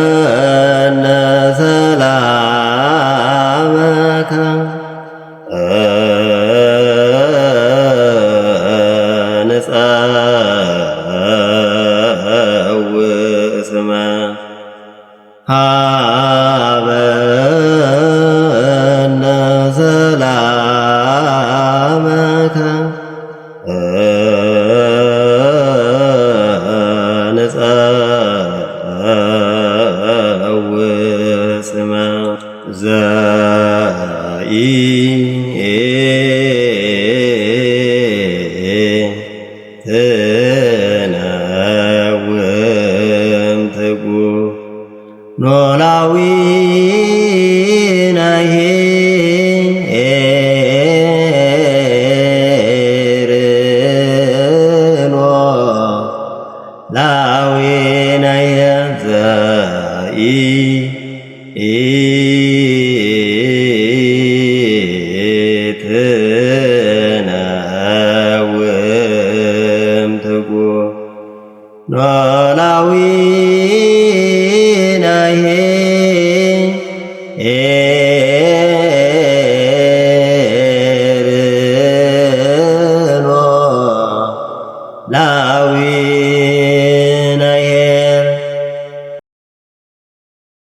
ሀበነ ሰላመከ ንጸውዕ ስመ ሀበነ ሰላመከ ንጸውዕ ስመ ዘኢትነውም ትጉህ ኖላዊ ነሂ ኖላዊ ነሂ ዘኢትነውም ትጉህ ኖላዊ